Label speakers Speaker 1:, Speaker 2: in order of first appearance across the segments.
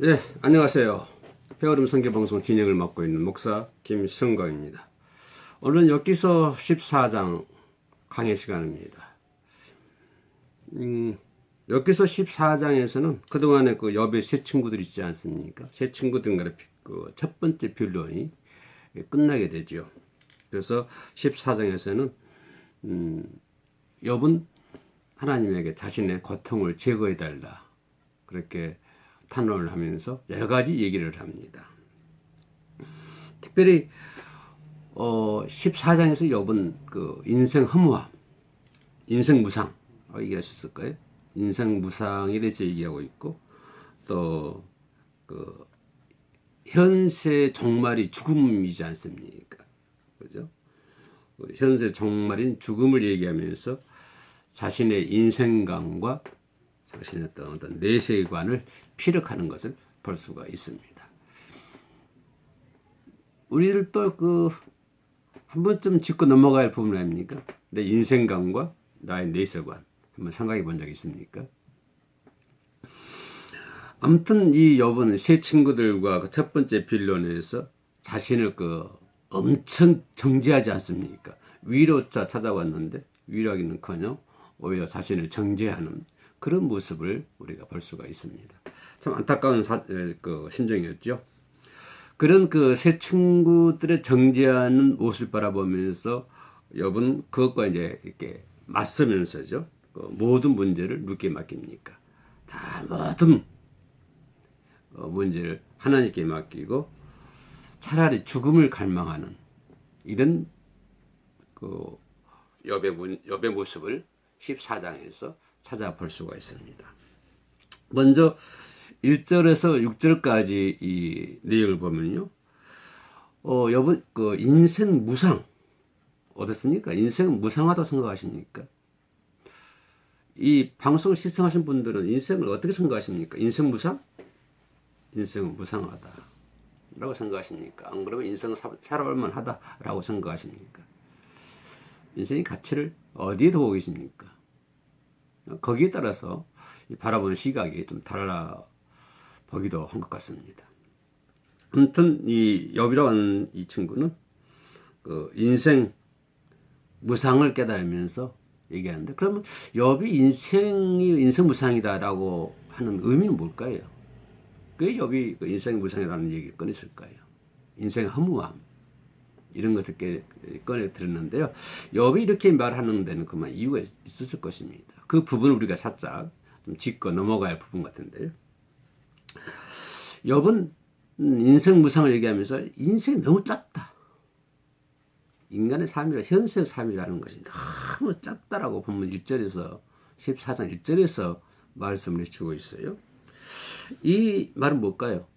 Speaker 1: 예, 안녕하세요. 배어름 선교방송 진행을 맡고 있는 목사 김성광입니다. 오늘은 엽기서 14장 강의 시간입니다. 엽기서 14장에서는 그동안에 그 엽의 세 친구들 있지 않습니까? 세 친구들 간의 그첫 번째 변론이 끝나게 되죠. 그래서 14장에서는 엽은 하나님에게 자신의 고통을 제거해달라 그렇게 탄원을 하면서 여러 가지 얘기를 합니다. 특별히 14장에서 욥은 그 인생 허무함, 인생 무상 얘기하셨을 거예요. 인생 무상에 대해서 얘기하고 있고 또 그 현세 종말이 죽음이지 않습니까? 그죠? 현세 종말인 죽음을 얘기하면서 자신의 인생관과 자신의 어떤 내세관을 피력하는 것을 볼 수가 있습니다. 우리를 또 한 번쯤 짚고 넘어갈 부분 아닙니까? 내 인생관과 나의 내세관 한번 생각해 본 적 있습니까? 아무튼 이 욥은 세 친구들과 그 첫 번째 빌론에서 자신을 엄청 정죄하지 않습니까? 위로자 찾아왔는데 위로하기는커녕 오히려 자신을 정죄하는 그런 모습을 우리가 볼 수가 있습니다. 참 안타까운 심정이었죠. 그런 그 세 친구들의 정죄하는 모습을 바라보면서 욥은 그것과 이제 이렇게 맞서면서죠. 모든 문제를 누구께 맡깁니까? 다 모든 문제를 하나님께 맡기고 차라리 죽음을 갈망하는 이런 그 욥의 모습을 14장에서 찾아볼 수가 있습니다. 먼저 1절에서 6절까지 이 내용을 보면요. 욥은 그 인생 무상 어떻습니까? 인생은 무상하다고 생각하십니까? 이 방송을 시청하신 분들은 인생을 어떻게 생각하십니까? 인생 무상? 인생은 무상하다 라고 생각하십니까? 안 그러면 인생은 살아볼 만하다라고 생각하십니까? 인생의 가치를 어디에 두고 계십니까? 거기에 따라서 바라보는 시각이 좀 달라 보기도 한 것 같습니다. 아무튼 이 욥이라고 하는 이 친구는 그 인생 무상을 깨달으면서 얘기하는데, 그러면 욥이 인생 무상이다라고 하는 의미는 뭘까요? 왜 욥이 인생 무상이라는 얘기를 꺼냈을까요? 인생 허무함 이런 것을 꺼내 들었는데요. 욥이 이렇게 말하는 데는 그만 이유가 있었을 것입니다. 그 부분을 우리가 살짝 좀 짚고 넘어갈 부분 같은데요. 욥은 인생 무상을 얘기하면서 인생이 너무 짧다. 인간의 삶이라 현세의 삶이라는 것이 너무 짧다라고 보면 1절에서 14장 1절에서 말씀을 해주고 있어요. 이 말은 뭘까요?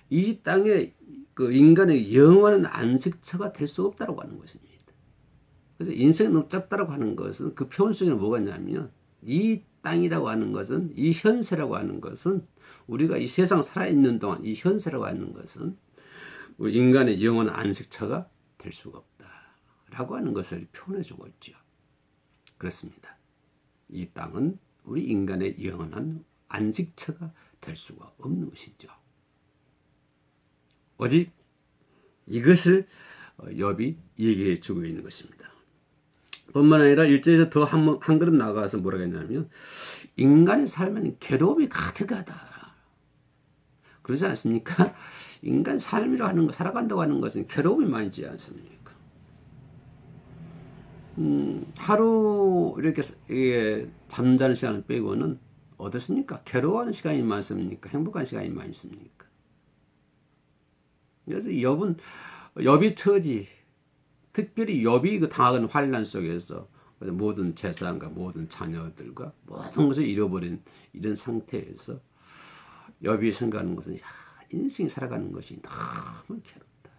Speaker 1: 이 땅에 그 인간의 영원한 안식처가 될 수 없다고 하는 것입니다. 그래서 인생이 너무 짧다라고 하는 것은 그 표현 속에 뭐가 있냐면 이 땅이라고 하는 것은 이 현세라고 하는 것은 우리가 이 세상 살아있는 동안 이 현세라고 하는 것은 우리 인간의 영원한 안식처가 될 수가 없다라고 하는 것을 표현해 주고 있죠. 그렇습니다. 이 땅은 우리 인간의 영원한 안식처가 될 수가 없는 것이죠. 오직 이것을 욥이 얘기해 주고 있는 것입니다. 뿐만 아니라 1절에서 더 한 걸음 나가서 뭐라고 했냐면 인간의 삶에는 괴로움이 가득하다. 그러지 않습니까? 인간 삶이라고 하는 거, 살아간다고 하는 것은 괴로움이 많지 않습니까? 하루 이렇게 잠자는 시간을 빼고는 어떻습니까? 괴로워하는 시간이 많습니까? 행복한 시간이 많이 있습니까? 그래서 욥이 처지, 특별히 욥이 그 당하는 환난 속에서 모든 재산과 모든 자녀들과 모든 것을 잃어버린 이런 상태에서 욥이 생각하는 것은 인생이 살아가는 것이 너무 괴롭다.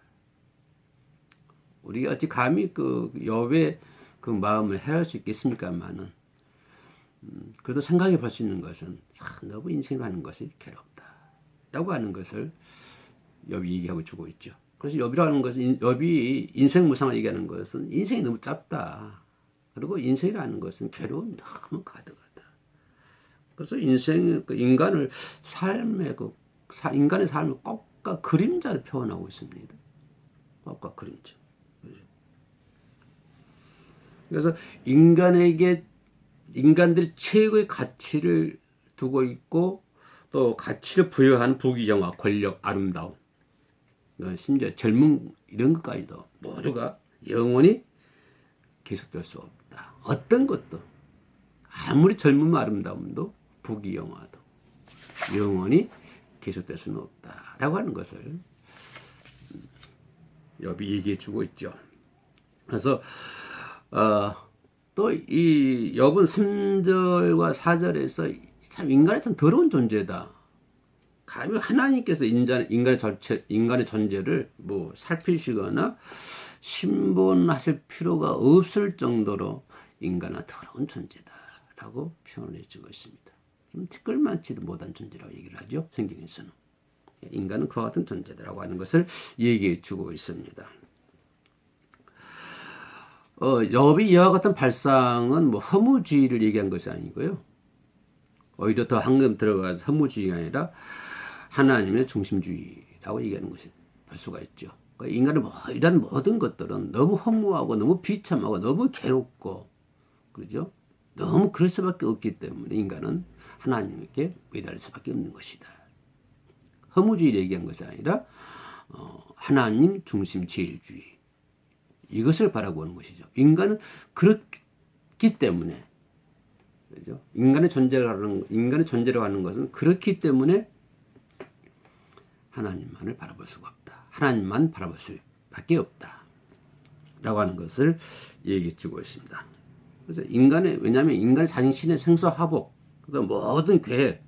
Speaker 1: 우리가 어찌 감히 그 욥의 그 마음을 헤아릴 수 있겠습니까만은 그래도 생각해 볼 수 있는 것은 너무 인생이라는 것이 괴롭다라고 하는 것을 욥이 얘기하고 주고 있죠. 그래서 욥이라는 것은 욥이 인생 무상을 얘기하는 것은 인생이 너무 짧다. 그리고 인생이라는 것은 괴로움이 너무 가득하다. 그래서 인간을 삶의 인간의 삶을 꽃과 그림자를 표현하고 있습니다. 꽃과 그림자. 그래서 인간들이 최고의 가치를 두고 있고 또 가치를 부여한 부귀영화, 권력, 아름다움, 심지어 젊음 이런 것까지도 모두가 영원히 계속될 수 없다. 어떤 것도 아무리 젊음 아름다움도 부귀영화도 영원히 계속될 수는 없다라고 하는 것을 욥이 얘기해 주고 있죠. 그래서 또 이 욥은 3절과 4절에서 참 인간이 참 더러운 존재다. 감히 하나님께서 인간의 존재를 뭐 살피시거나 신본하실 필요가 없을 정도로 인간은 더러운 존재다라고 표현해 주고 있습니다. 좀 티끌만치도 못한 존재라고 얘기를 하죠. 성경에서는. 인간은 그와 같은 존재다라고 하는 것을 얘기해 주고 있습니다. 욥이 이와 같은 발상은 뭐 허무주의를 얘기한 것이 아니고요. 오히려 더 한금 들어가서 허무주의가 아니라 하나님의 중심주의라고 얘기하는 것이 볼 수가 있죠. 그러니까 인간의 이런 모든 것들은 너무 허무하고 너무 비참하고 너무 괴롭고 그렇죠? 너무 그럴 수밖에 없기 때문에 인간은 하나님께 매달릴 수밖에 없는 것이다. 허무주의를 얘기한 것이 아니라 하나님 중심 제일주의 이것을 바라보는 것이죠. 인간은 그렇기 때문에 그렇죠? 인간의 존재라고 하는 것은 그렇기 때문에 하나님만을 바라볼 수가 없다. 하나님만 바라볼 수밖에 없다. 라고 하는 것을 얘기해 주고 있습니다. 그래서 왜냐하면 인간의 자신의 생사화복, 모든 계획,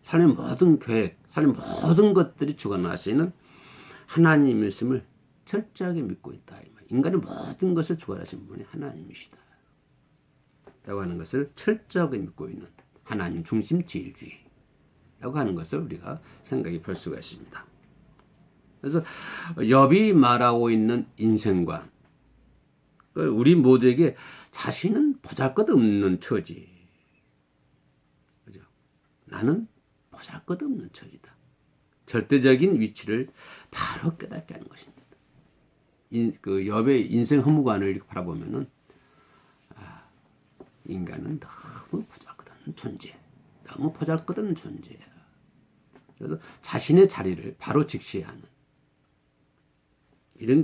Speaker 1: 삶의 모든 것들이 주관하시는 하나님이심을 철저하게 믿고 있다. 인간의 모든 것을 주관하신 분이 하나님이시다. 라고 하는 것을 철저하게 믿고 있는 하나님 중심 제일주의 라고 하는 것을 우리가 생각해 볼 수가 있습니다. 그래서 욥이 말하고 있는 인생관, 우리 모두에게 자신은 보잘것없는 처지, 그죠? 나는 보잘것없는 처지다. 절대적인 위치를 바로 깨닫게 하는 것입니다. 욥의 인생 허무관을 이렇게 바라보면은 인간은 너무 보잘것없는 존재, 너무 보잘것없는 존재야. 그래서 자신의 자리를 바로 직시하는 이런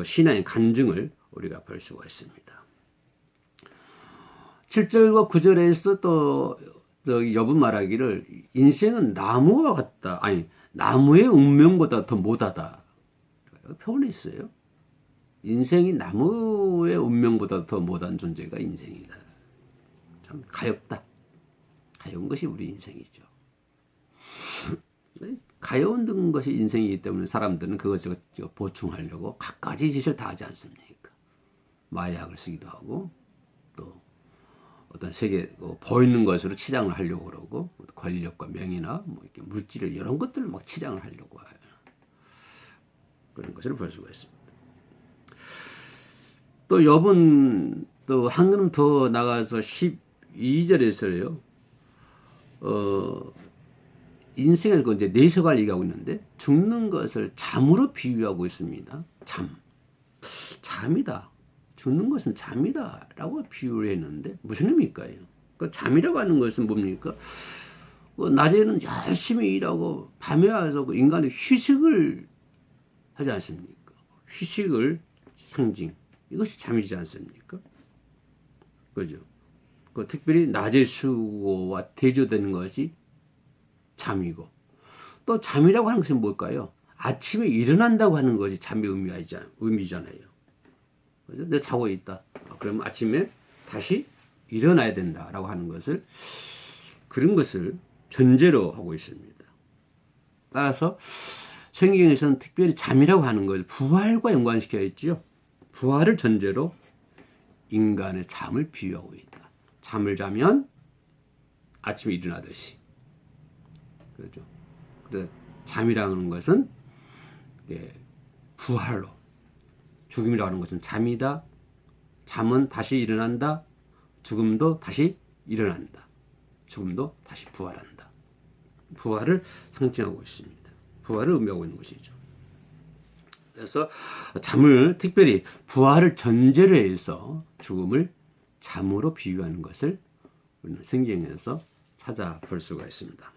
Speaker 1: 신앙의 간증을 우리가 볼 수가 있습니다. 7절과 9절에서 또 욥은 말하기를 인생은 나무와 같다. 아니 나무의 운명보다 더 못하다. 표현했어요. 인생이 나무의 운명보다 더 못한 존재가 인생이다. 참 가엽다. 가여운 것이 우리 인생이죠. 가여운 것이 인생이기 때문에 사람들은 그것을 보충하려고 갖가지 짓을 다 하지 않습니까? 마약을 쓰기도 하고 또 어떤 보이는 것으로 치장을 하려고 그러고 권력과 명예나 이렇게 물질을 이런 것들을 막 치장을 하려고 해요. 그런 것을 볼 수가 있습니다. 또 욥은 또 한 걸음 더 나가서 12절에서요. 인생을 이제 내세관 얘기하고 있는데 죽는 것을 잠으로 비유하고 있습니다. 잠이다. 죽는 것은 잠이다라고 비유를 했는데 무슨 의미일까요? 그 잠이라고 하는 것은 뭡니까? 낮에는 열심히 일하고 밤에 와서 인간의 휴식을 하지 않습니까? 휴식을 상징. 이것이 잠이지 않습니까? 그죠? 특별히 낮의 수고와 대조되는 것이 잠이고 또 잠이라고 하는 것은 뭘까요? 아침에 일어난다고 하는 것이 잠의 의미잖아요. 그죠? 내가 자고 있다. 그러면 아침에 다시 일어나야 된다라고 하는 것을 그런 것을 전제로 하고 있습니다. 따라서 성경에서는 특별히 잠이라고 하는 것을 부활과 연관시켜 있죠. 부활을 전제로 인간의 잠을 비유하고 있다. 잠을 자면 아침에 일어나듯이. 그렇죠. 그래서 잠이라는 것은 부활로, 죽음이라고 하는 것은 잠이다. 잠은 다시 일어난다. 죽음도 다시 일어난다. 죽음도 다시 부활한다. 부활을 상징하고 있습니다. 부활을 의미하고 있는 것이죠. 그래서 잠을 특별히 부활을 전제로 해서 죽음을 잠으로 비유하는 것을 우리는 성경에서 찾아볼 수가 있습니다.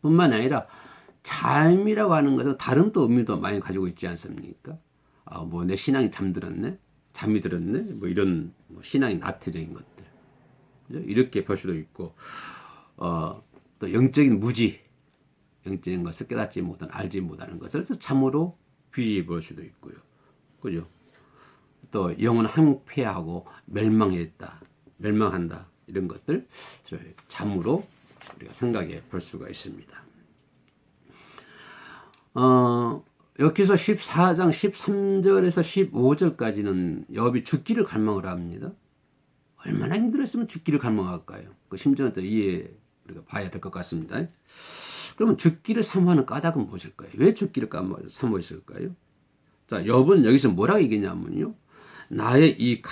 Speaker 1: 뿐만 아니라 잠이라고 하는 것은 다른 또 의미도 많이 가지고 있지 않습니까? 뭐 내 신앙이 잠들었네, 잠이 들었네, 뭐 이런 신앙이 나태적인 것들, 그죠? 이렇게 볼 수도 있고, 또 영적인 무지, 영적인 것을 깨닫지 못한, 알지 못하는 것을 잠으로 비유해 볼 수도 있고요, 그죠? 또 영은 항폐하고 멸망했다, 멸망한다, 이런 것들 잠으로 우리가 생각해 볼 수가 있습니다. 여기서 14장 13절에서 15절까지는 욥이 죽기를 갈망을 합니다. 얼마나 힘들었으면 죽기를 갈망할까요? 그 심정을 또 우리가 봐야 될 것 같습니다. 그러면 죽기를 사모하는 까닭은 무엇일까요? 왜 죽기를 사모했을까요? 자, 욥은 여기서 뭐라고 얘기냐면요, 나의 이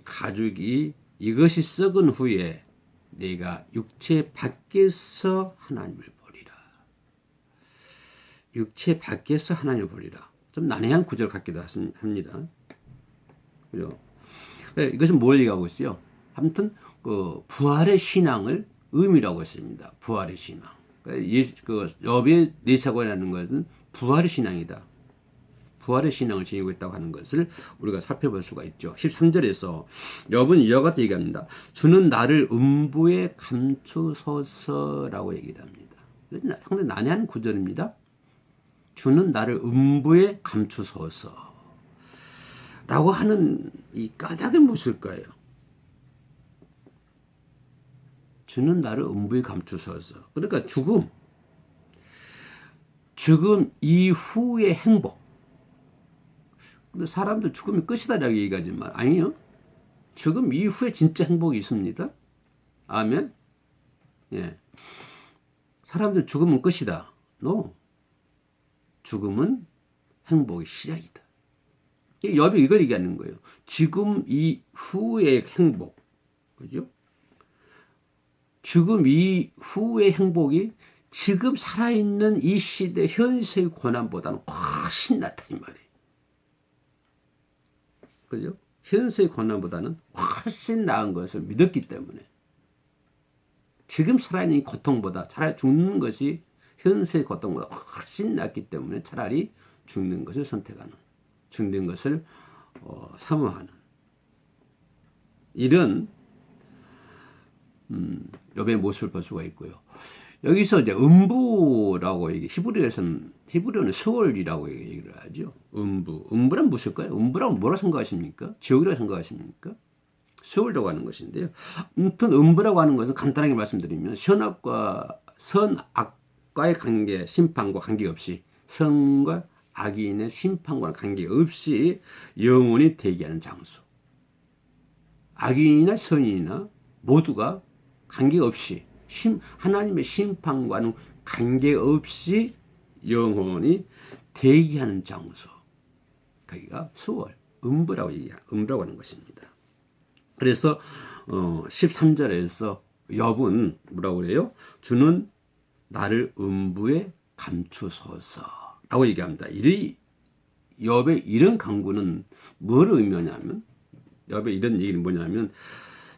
Speaker 1: 가죽이 이것이 썩은 후에 내가 육체 밖에서 하나님을 보리라. 육체 밖에서 하나님을 보리라. 좀 난해한 구절 같기도 합니다. 그죠? 이것은 뭘 얘기하고 있어요? 아무튼 그 부활의 신앙을 의미라고 했습니다. 부활의 신앙. 욥의 내사고라는 것은 부활의 신앙이다. 부활의 신앙을 지니고 있다고 하는 것을 우리가 살펴볼 수가 있죠. 13절에서 욥은 이와 같이 얘기합니다. 주는 나를 음부에 감추소서라고 얘기를 합니다. 상당히 난해한 구절입니다. 주는 나를 음부에 감추소서 라고 하는 이 까닭은 무엇일까요? 주는 나를 음부에 감추소서. 그러니까 죽음 이후의 행복. 근데 사람들 죽음이 끝이다라고 얘기하지만 아니요. 죽음 이후에 진짜 행복이 있습니다. 아멘. 예. 사람들 죽음은 끝이다. No. 죽음은 행복의 시작이다. 욥이 이걸 얘기하는 거예요. 죽음 이후의 행복. 그죠? 죽음 이후의 행복이 지금 살아있는 이 시대 현세의 고난보다는 훨씬 낫다 이 말이에요. 그죠? 현세의 고난보다는 훨씬 나은 것을 믿었기 때문에 지금 살아있는 고통보다 차라리 죽는 것이 현세의 고통보다 훨씬 낫기 때문에 차라리 죽는 것을 선택하는, 죽는 것을 사모하는 이런 욥의 모습을 볼 수가 있고요. 여기서 이제 음부라고 히브리어는 스월이라고 얘기를 하죠. 음부란 무엇일까요? 음부라고 뭐라 생각하십니까? 지옥이라고 생각하십니까? 스월이라고 하는 것인데요. 아무튼 음부라고 하는 것은 간단하게 말씀드리면 선악과의 관계, 심판과 관계없이 선과 악인의 심판과 관계없이 영원히 대기하는 장소. 악인이나 선인이나 모두가 관계없이 하나님의 심판과는 관계없이 영원히 대기하는 장소. 거기가 수월, 음부라고 하는 것입니다. 그래서 13절에서 욥은 뭐라고 그래요? 주는 나를 음부에 감추소서라고 얘기합니다. 욥의 이런 간구는 뭘 의미하냐면, 욥의 이런 얘기는 뭐냐면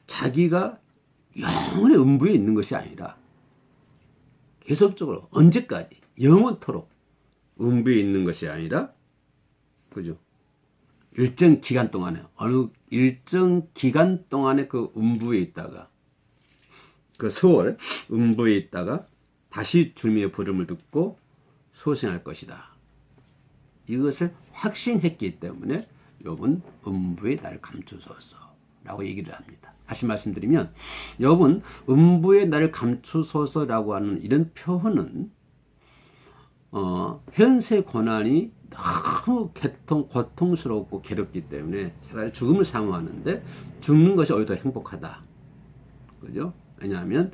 Speaker 1: 자기가 영원히 음부에 있는 것이 아니라 계속적으로 언제까지 영원토록 음부에 있는 것이 아니라, 그죠? 일정 기간 동안에 어느 일정 기간 동안에 그 음부에 있다가 그 수월 음부에 있다가 다시 주님의 부름을 듣고 소생할 것이다. 이것을 확신했기 때문에 욥은 음부에 나를 감추소서라고 얘기를 합니다. 다시 말씀드리면 욥은 음부에 나를 감추소서라고 하는 이런 표현은 현세 고난이 너무 고통스럽고 괴롭기 때문에 차라리 죽음을 사모하는데 죽는 것이 오히려 더 행복하다. 그죠? 왜냐하면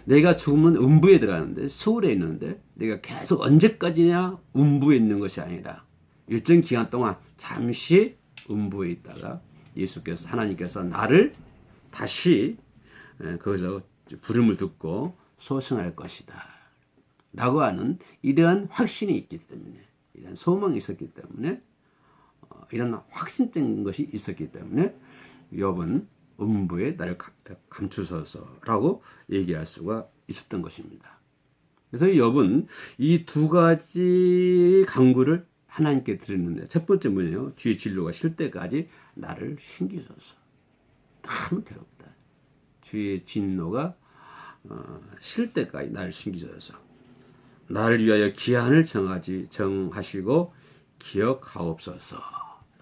Speaker 1: 내가 죽으면 음부에 들어가는데, 수월에 있는데 내가 계속 언제까지냐 음부에 있는 것이 아니라 일정 기간 동안 잠시 음부에 있다가 하나님께서 나를 다시 거기서 부름을 듣고 소생할 것이다 라고 하는 이러한 확신이 있기 때문에, 이런 소망이 있었기 때문에, 이런 확신적인 것이 있었기 때문에 욥은 음부에 나를 감추소서라고 얘기할 수가 있었던 것입니다. 그래서 욥은 이 두 가지 간구를 하나님께 드렸는데, 첫 번째 뭐예요? 주의 진노가 실 때까지 나를 숨기소서. 너무 괴롭다. 주의 진노가 실 때까지 나를 숨기소서. 나를 위하여 기한을 정하시고 기억하옵소서.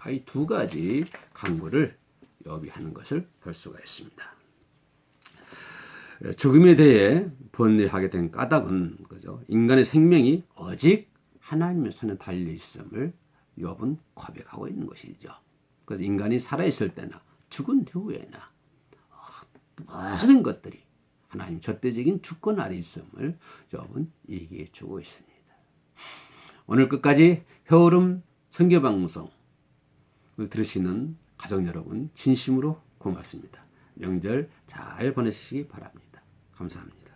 Speaker 1: 이 두 가지 간구를 욥이 하는 것을 볼 수가 있습니다. 죽음에 대해 번뇌하게 된 까닭은 그죠? 인간의 생명이 오직 하나님의 손에 달려 있음을 욥은 고백하고 있는 것이죠. 그래서 인간이 살아 있을 때나 죽은 후에나 모든 것들이 하나님 절대적인 주권 아래 있음을 욥은 얘기해 주고 있습니다. 오늘 끝까지 효름 선교방송을 들으시는 가족 여러분 진심으로 고맙습니다. 명절 잘 보내시기 바랍니다. 감사합니다.